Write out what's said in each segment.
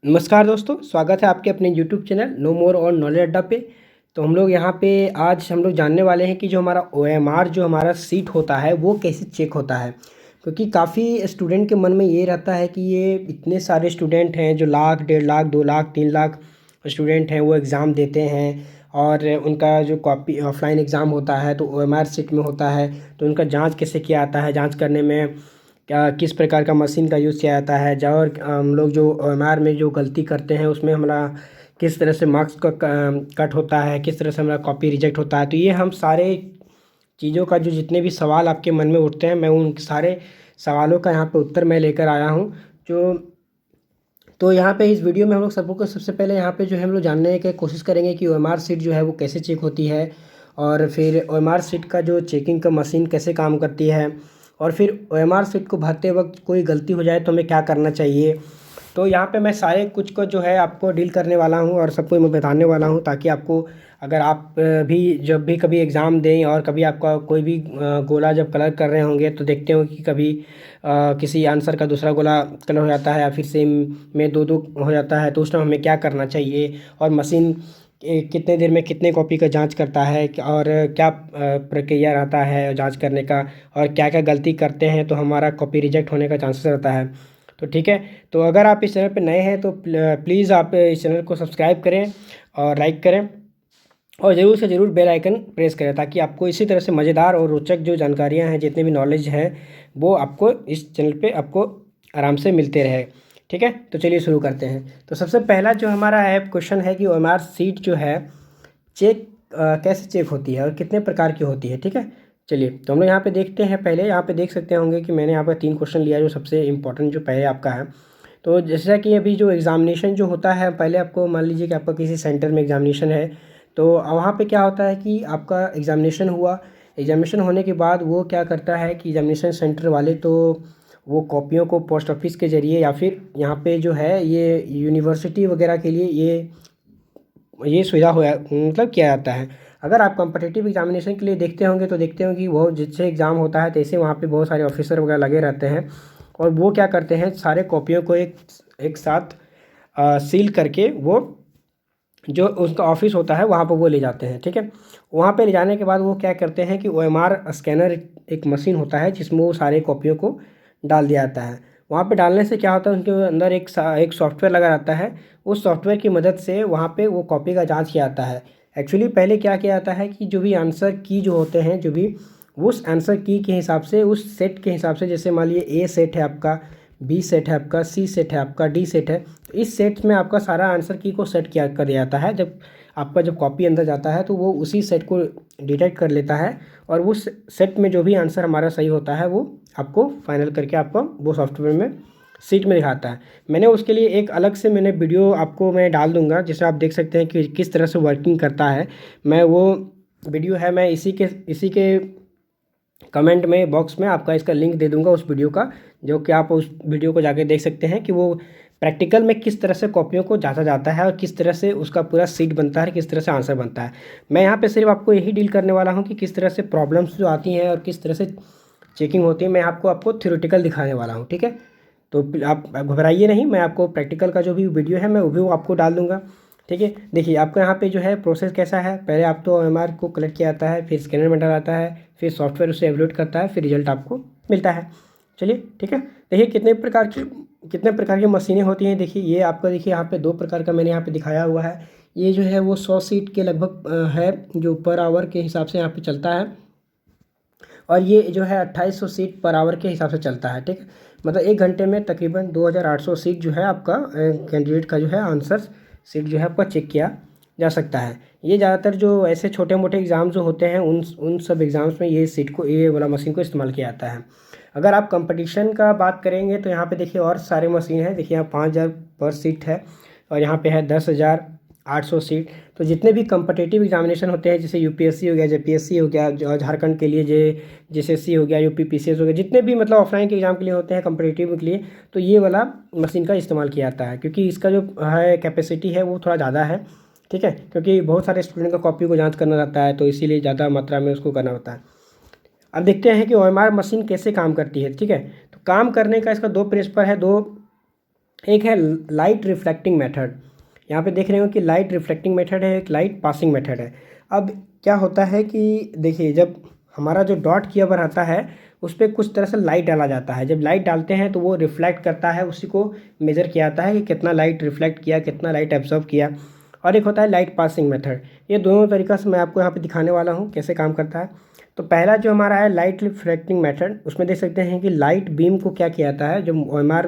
नमस्कार दोस्तों, स्वागत है आपके अपने यूट्यूब चैनल नो मोर और नॉलेज अड्डा पे। तो हम लोग यहाँ पे आज हम लोग जानने वाले हैं कि जो हमारा ओएमआर जो हमारा सीट होता है वो कैसे चेक होता है। क्योंकि काफ़ी स्टूडेंट के मन में ये रहता है कि ये इतने सारे स्टूडेंट हैं जो लाख 1.5 लाख 2 लाख 3 लाख स्टूडेंट हैं वो एग्ज़ाम देते हैं और उनका जो कॉपी ऑफलाइन एग्ज़ाम होता है तो ओएमआर सीट में होता है। तो उनका जाँच कैसे किया जाता है, जाँच करने में क्या किस प्रकार का मशीन का यूज़ किया जाता है, और हम लोग जो ओएमआर में जो गलती करते हैं उसमें हमारा किस तरह से मार्क्स का कट होता है, किस तरह से हमारा कॉपी रिजेक्ट होता है। तो ये हम सारे चीज़ों का जो जितने भी सवाल आपके मन में उठते हैं मैं उन सारे सवालों का यहाँ पे उत्तर मैं लेकर आया हूँ। जो तो यहाँ पे इस वीडियो में हम लोग सबको सबसे पहले यहाँ पे जो है हम लोग जानने की कोशिश करेंगे कि ओएमआर सीट जो है वो कैसे चेक होती है, और फिर ओएमआर सीट का जो चेकिंग का मशीन कैसे काम करती है, और फिर ओएमआर सीट को भरते वक्त कोई गलती हो जाए तो हमें क्या करना चाहिए। तो यहाँ पे मैं सारे कुछ को जो है आपको डील करने वाला हूँ और सबको मैं बताने वाला हूँ, ताकि आपको अगर आप भी जब भी कभी एग्ज़ाम दें और कभी आपका कोई भी गोला जब कलर कर रहे होंगे तो देखते हो कि कभी किसी आंसर का दूसरा गोला कलर हो जाता है या फिर सेम में दो दो हो जाता है, तो उस टाइम हमें क्या करना चाहिए, और मशीन कितने देर में कितने कॉपी का जांच करता है, और क्या प्रक्रिया रहता है जांच करने का, और क्या क्या गलती करते हैं तो हमारा कॉपी रिजेक्ट होने का चांसेस रहता है। तो ठीक है, तो अगर आप इस चैनल पर नए हैं तो प्लीज़ आप इस चैनल को सब्सक्राइब करें और लाइक करें, और ज़रूर से ज़रूर बेल आइकन प्रेस करें, ताकि आपको इसी तरह से मज़ेदार और रोचक जो जानकारियाँ हैं, जितने भी नॉलेज है वो आपको इस चैनल पे आपको आराम से मिलते रहे। ठीक है, तो चलिए शुरू करते हैं। तो सबसे पहला जो हमारा है क्वेश्चन है कि ओएमआर सीट जो है चेक कैसे चेक होती है और कितने प्रकार की होती है। ठीक है, चलिए तो हम लोग यहाँ पे देखते हैं। पहले यहाँ पे देख सकते होंगे कि मैंने यहाँ पर 3 क्वेश्चन लिया जो सबसे इम्पोर्टेंट जो पहले आपका है। तो जैसा कि अभी जो एग्ज़ामिनेशन जो होता है, पहले आपको मान लीजिए कि आपका किसी सेंटर में एग्ज़ामिनेशन है, तो वहाँ पे क्या होता है कि आपका एग्ज़ामिनेशन हुआ, एग्ज़ामिनेशन होने के बाद वो क्या करता है कि एग्ज़ामिनेशन सेंटर वाले तो वो कॉपियों को पोस्ट ऑफिस के ज़रिए या फिर यहाँ पे जो है ये यूनिवर्सिटी वगैरह के लिए ये सुविधा हो मतलब किया जाता है। अगर आप कॉम्पिटिटिव एग्ज़ामिनेशन के लिए देखते होंगे तो देखते होंगे कि वो जिससे एग्ज़ाम होता है तैसे वहाँ पे बहुत सारे ऑफिसर वगैरह लगे रहते हैं, और वो क्या करते हैं सारे कॉपियों को एक एक साथ सील करके वो जो उसका ऑफिस होता है वहाँ पर वो ले जाते हैं। ठीक है, वहाँ पे ले जाने के बाद वो क्या करते हैं कि ओएमआर स्कैनर एक मशीन होता है जिसमें वो सारे कॉपियों को डाल दिया जाता है। वहाँ पे डालने से क्या होता है, उनके अंदर एक सॉफ्टवेयर लगा रहता है। उस सॉफ्टवेयर की मदद से वहाँ पे वो कॉपी का जांच किया जाता है। एक्चुअली पहले क्या किया जाता है कि जो भी आंसर की जो होते हैं, जो भी उस आंसर की के हिसाब से, उस सेट के हिसाब से, जैसे मान लीजिए ए सेट है आपका, बी सेट है आपका, सी सेट है आपका, डी सेट है, तो इस सेट में आपका सारा आंसर की को सेट किया कर दिया जाता है। जब आपका जब कॉपी अंदर जाता है तो वो उसी सेट को डिटेक्ट कर लेता है, और उस सेट में जो भी आंसर हमारा सही होता है वो आपको फाइनल करके आपको वो सॉफ्टवेयर में सीट में दिखाता है। मैंने उसके लिए एक अलग से मैंने वीडियो आपको मैं डाल दूंगा, जिससे आप देख सकते हैं कि किस तरह से वर्किंग करता है। मैं वो वीडियो है मैं इसी के कमेंट में बॉक्स में आपका इसका लिंक दे दूंगा उस वीडियो का, जो कि आप उस वीडियो को जाके देख सकते हैं कि वो प्रैक्टिकल में किस तरह से कॉपियों को जांचा जाता है और किस तरह से उसका पूरा सीट बनता है, किस तरह से आंसर बनता है। मैं यहाँ पे सिर्फ आपको यही डील करने वाला हूँ कि किस तरह से प्रॉब्लम्स जो आती हैं और किस तरह से चेकिंग होती है, मैं आपको थ्योरेटिकल दिखाने वाला हूँ। ठीक है, तो आप घबराइए नहीं, मैं आपको प्रैक्टिकल का जो भी वीडियो है मैं वो भी आपको डाल दूंगा। ठीक है, देखिए आपका यहाँ पे जो है प्रोसेस कैसा है। पहले आप तो ओएमआर को कलेक्ट किया जाता है, फिर स्कैनर में डाला जाता है, फिर सॉफ्टवेयर उसे एवलुएट करता है, फिर रिजल्ट आपको मिलता है। चलिए ठीक है, देखिए कितने प्रकार की मशीनें होती हैं। देखिए ये आपका, देखिए यहाँ पे 2 प्रकार का मैंने यहाँ पे दिखाया हुआ है। ये जो है वो 100 सीट के लगभग है, जो पर आवर के हिसाब से यहाँ पे चलता है, और ये जो है 2800 सीट पर आवर के हिसाब से चलता है। ठीक है, मतलब 1 घंटे में तकरीबन 2800 सीट जो है आपका कैंडिडेट का जो है आंसर सीट जो है आपका चेक किया जा सकता है। ये ज़्यादातर जो ऐसे छोटे मोटे एग्ज़ाम जो होते हैं उन सब एग्ज़ाम्स में ये वाला मशीन को इस्तेमाल किया जाता है। अगर आप कंपटीशन का बात करेंगे तो यहाँ पे देखिए और सारे मशीन हैं। देखिए यहाँ 5000 पर सीट है, और यहाँ पे है 10,800 सीट। तो जितने भी कम्पिटिटिव एग्जामिनेशन होते हैं, जैसे यूपीएससी हो गया, जेपीएससी हो गया, जो झारखंड के लिए जेएसएससी हो गया, यूपी पीसीएस हो गया, जितने भी मतलब ऑफलाइन के एग्ज़ाम के लिए होते हैं कम्पिटिटिव के लिए, तो ये वाला मशीन का इस्तेमाल किया जाता है, क्योंकि इसका जो है कैपेसिटी है वो थोड़ा ज़्यादा है। ठीक है, क्योंकि बहुत सारे स्टूडेंट का कॉपी को जांच करना रहता है, तो इसीलिए ज़्यादा मात्रा में उसको करना होता है। अब देखते हैं कि ओएमआर मशीन कैसे काम करती है। ठीक है, तो काम करने का इसका 2 प्रिंसिपल है, 2 एक है लाइट रिफ्लेक्टिंग मेथड। यहाँ पे देख रहे हो कि लाइट रिफ्लेक्टिंग मेथड है, एक लाइट पासिंग मेथड है। अब क्या होता है कि देखिए, जब हमारा जो डॉट किया हुआ रहता है उस पर कुछ तरह से लाइट डाला जाता है। जब लाइट डालते हैं तो वो रिफ्लेक्ट करता है, उसी को मेज़र किया जाता है कि कितना लाइट रिफ्लेक्ट किया, कितना लाइट एब्जॉर्ब किया। और एक होता है लाइट पासिंग मेथड। ये दोनों तरीक़ा से मैं आपको यहाँ पे दिखाने वाला हूँ कैसे काम करता है। तो पहला जो हमारा है लाइट रिफ्लेक्टिंग मेथड, उसमें देख सकते हैं कि लाइट बीम को क्या किया जाता है, जो OMR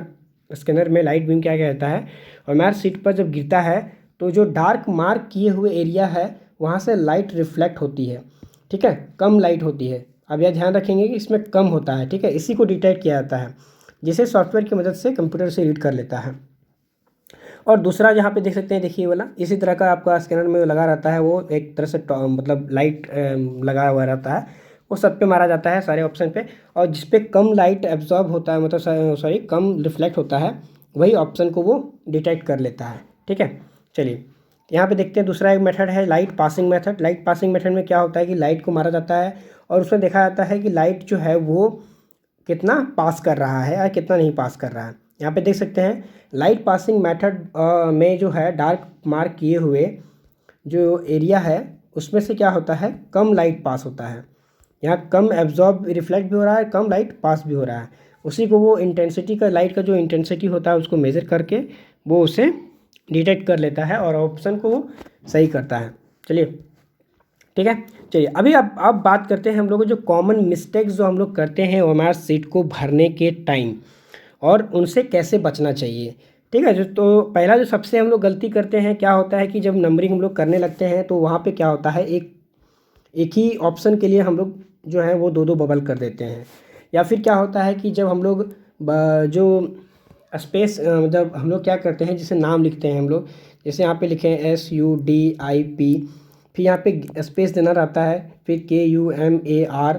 स्कैनर में लाइट बीम क्या कहता है, OMR शीट पर जब गिरता है तो जो डार्क मार्क किए हुए एरिया है वहाँ से लाइट रिफ्लेक्ट होती है। ठीक है, कम लाइट होती है। अब यह ध्यान रखेंगे कि इसमें कम होता है। ठीक है, इसी को डिटेक्ट किया जाता है, जिसे सॉफ्टवेयर की मदद से कंप्यूटर से रीड कर लेता है। और दूसरा यहाँ पे देख सकते हैं, देखिए वाला इसी तरह का आपका स्कैनर में लगा रहता है, वो एक तरह से मतलब लाइट लगा हुआ रहता है, वो सब पे मारा जाता है सारे ऑप्शन पे। और जिस पे कम लाइट एब्जॉर्ब होता है, मतलब सॉरी कम रिफ्लेक्ट होता है, वही ऑप्शन को वो डिटेक्ट कर लेता है। ठीक है, चलिए यहाँ पे देखते हैं। दूसरा एक मेथड है light passing method. Light passing method में क्या होता है कि लाइट को मारा जाता है और उसमें देखा जाता है कि लाइट जो है वो कितना पास कर रहा है या कितना नहीं पास कर रहा है। यहाँ पे देख सकते हैं लाइट पासिंग मेथड में जो है डार्क मार्क किए हुए जो एरिया है उसमें से क्या होता है, कम लाइट पास होता है। यहाँ कम एब्जॉर्ब रिफ्लेक्ट भी हो रहा है, कम लाइट पास भी हो रहा है। उसी को वो इंटेंसिटी का, लाइट का जो इंटेंसिटी होता है उसको मेज़र करके वो उसे डिटेक्ट कर लेता है और ऑप्शन को वो सही करता है। चलिए ठीक है, चलिए अभी अब बात करते हैं हम लोग जो कॉमन मिस्टेक्स जो हम लोग करते हैं OMR सीट को भरने के टाइम, और उनसे कैसे बचना चाहिए। ठीक है, जो तो पहला जो सबसे हम लोग गलती करते हैं, क्या होता है कि जब नंबरिंग हम लोग करने लगते हैं तो वहाँ पे क्या होता है, एक ही ऑप्शन के लिए हम लोग जो है वो दो दो बबल कर देते हैं। या फिर क्या होता है कि जब हम लोग जो स्पेस मतलब हम लोग क्या करते हैं, जैसे नाम लिखते हैं हम लोग, जैसे यहाँ पे लिखे हैं SUDIP, फिर यहाँ पे स्पेस देना रहता है, फिर KUMAR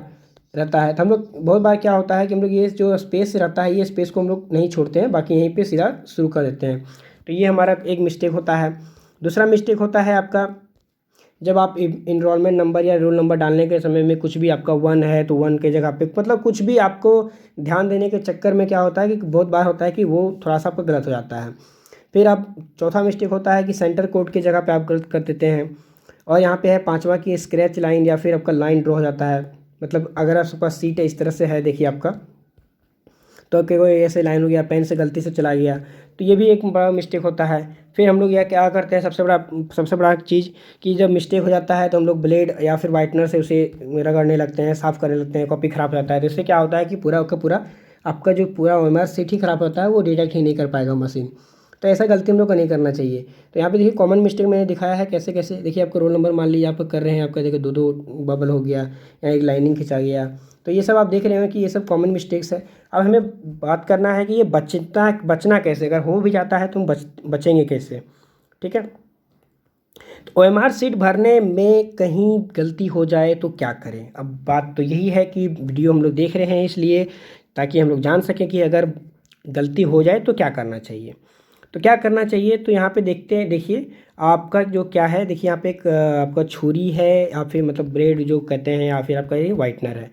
रहता है। तो हम लोग बहुत बार क्या होता है कि हम लोग ये जो स्पेस रहता है, ये स्पेस को हम लोग नहीं छोड़ते हैं, बाकी यहीं पे सीधा शुरू कर देते हैं। तो ये हमारा एक मिस्टेक होता है। दूसरा मिस्टेक होता है आपका, जब आप इनरोलमेंट नंबर या रोल नंबर डालने के समय में कुछ भी आपका 1 है तो 1 के जगह पे मतलब कुछ भी आपको ध्यान देने के चक्कर में क्या होता है कि बहुत बार होता है कि वो थोड़ा सा आपका गलत हो जाता है। फिर आप चौथा मिस्टेक होता है कि सेंटर कोड की जगह पे आप गलत कर देते हैं। और यहाँ पे है पांचवा की स्क्रैच लाइन या फिर आपका लाइन ड्रॉ हो जाता है। मतलब अगर आपके पास सीट है इस तरह से है, देखिए आपका, तो कोई ऐसे लाइन हो गया, पेन से गलती से चला गया, तो ये भी एक बड़ा मिस्टेक होता है। फिर हम लोग यह क्या करते हैं, सबसे बड़ा चीज़ कि जब मिस्टेक हो जाता है तो हम लोग ब्लेड या फिर वाइटनर से उसे रगड़ने लगते हैं, साफ़ करने लगते हैं, कॉपी ख़राब हो जाता है। तो इससे क्या होता है कि पूरा का पूरा आपका जो पूरा OMR सीट ही ख़राब होता है, वो डिटेक्ट ही नहीं कर पाएगा मशीन। तो ऐसा गलती हम लोग को नहीं करना चाहिए। तो यहाँ पे देखिए कॉमन मिस्टेक मैंने दिखाया है कैसे कैसे। देखिए आपका रोल नंबर मान लीजिए आप कर रहे हैं, आपका देखिए दो दो बबल हो गया या एक लाइनिंग खिंचा गया, तो ये सब आप देख रहे हैं कि ये सब कॉमन मिस्टेक्स है। अब हमें बात करना है कि ये बचना कैसे, अगर हो भी जाता है तो हम बचेंगे कैसे। ठीक है, तो OMR सीट भरने में कहीं गलती हो जाए तो क्या करें। अब बात तो यही है कि वीडियो हम लोग देख रहे हैं इसलिए ताकि हम लोग जान सकें कि अगर गलती हो जाए तो क्या करना चाहिए। तो क्या करना चाहिए, तो यहाँ पे देखते हैं, देखिए आपका जो क्या है, देखिए यहाँ पे एक आपका छुरी है या फिर मतलब ब्लेड जो कहते हैं, या फिर आपका ये वाइटनर है।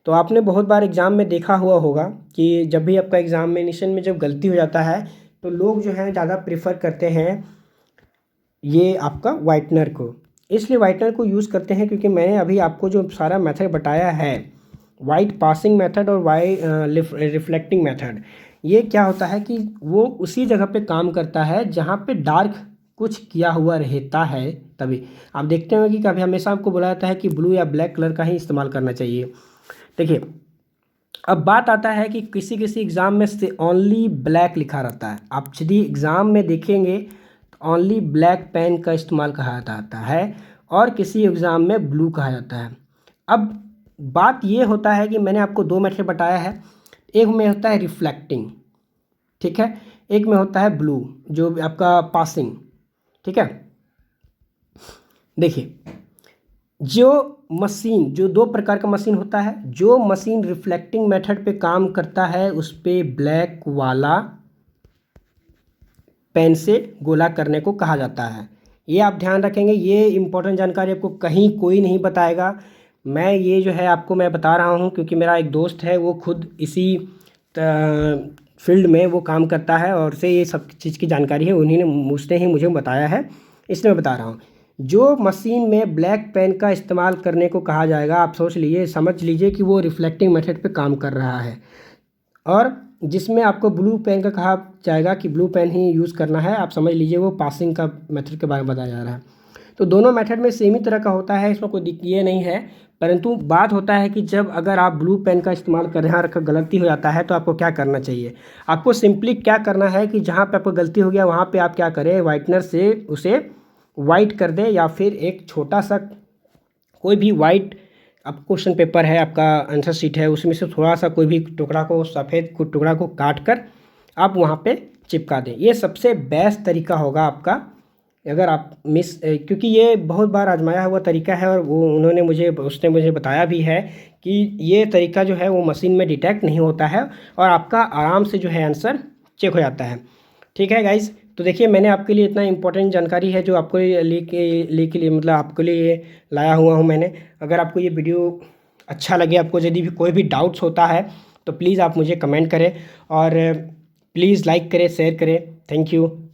तो आपने बहुत बार एग्ज़ाम में देखा हुआ होगा कि जब भी आपका एग्जामिनेशन में जब गलती हो जाता है तो लोग जो है ज़्यादा प्रेफर करते हैं ये आपका वाइटनर को। इसलिए वाइटनर को यूज़ करते हैं क्योंकि मैंने अभी आपको जो सारा मेथड बताया है, वाइट पासिंग मेथड और रिफ्लेक्टिंग मेथड, ये क्या होता है कि वो उसी जगह पे काम करता है जहाँ पे डार्क कुछ किया हुआ रहता है। तभी आप देखते हैं कि कभी हमेशा आपको बोला जाता है कि ब्लू या ब्लैक कलर का ही इस्तेमाल करना चाहिए। देखिए अब बात आता है कि किसी किसी एग्ज़ाम में से ओनली ब्लैक लिखा रहता है। आप यदि एग्ज़ाम में देखेंगे तो ओनली ब्लैक पेन का इस्तेमाल कहा जाता है और किसी एग्ज़ाम में ब्लू कहा जाता है। अब बात ये होता है कि मैंने आपको दो मेथड बताया है, एक में होता है रिफ्लेक्टिंग, ठीक है, एक में होता है ब्लू जो आपका पासिंग। ठीक है, देखिए जो दो प्रकार का मशीन होता है, जो मशीन रिफ्लेक्टिंग मेथड पे काम करता है उस पे ब्लैक वाला पेन से गोला करने को कहा जाता है। ये आप ध्यान रखेंगे, ये इम्पोर्टेंट जानकारी आपको कहीं कोई नहीं बताएगा। मैं ये जो है आपको मैं बता रहा हूँ क्योंकि मेरा एक दोस्त है वो खुद इसी फील्ड में वो काम करता है और उसे ये सब चीज़ की जानकारी है, उन्हीं ने उसने ही मुझे बताया है, इसलिए मैं बता रहा हूँ। जो मशीन में ब्लैक पेन का इस्तेमाल करने को कहा जाएगा, आप समझ लीजिए कि वो रिफ्लेक्टिंग मेथड पे काम कर रहा है, और जिसमें आपको ब्लू पेन का कहा जाएगा कि ब्लू पेन ही यूज़ करना है, आप समझ लीजिए वो पासिंग का मेथड के बारे में बताया जा रहा है। तो दोनों मेथड में सेम ही तरह का होता है, इसमें कोई ये नहीं है, परंतु बात होता है कि जब अगर आप ब्लू पेन का इस्तेमाल कर रहे हैं और गलती हो जाता है तो आपको क्या करना चाहिए। आपको सिंपली क्या करना है कि जहाँ पे आपको गलती हो गया वहाँ पे आप क्या करें, वाइटनर से उसे वाइट कर दें, या फिर एक छोटा सा कोई भी वाइट आप क्वेश्चन पेपर है, आपका आंसर शीट है, उसमें से थोड़ा सा कोई भी टुकड़ा को, सफ़ेद टुकड़ा को काट कर आप वहाँ पे चिपका दें। ये सबसे बेस्ट तरीका होगा आपका, अगर आप क्योंकि ये बहुत बार आजमाया हुआ तरीका है, और वो उसने मुझे बताया भी है कि ये तरीका जो है वो मशीन में डिटेक्ट नहीं होता है और आपका आराम से जो है आंसर चेक हो जाता है। ठीक है गाइज़, तो देखिए मैंने आपके लिए इतना इंपॉर्टेंट जानकारी है जो आपको लेके लिए मतलब आपके लिए लाया हुआ हूँ मैंने। अगर आपको ये वीडियो अच्छा लगे, आपको यदि भी कोई भी डाउट्स होता है तो प्लीज़ आप मुझे कमेंट करें, और प्लीज़ लाइक करें, शेयर करें। Thank you.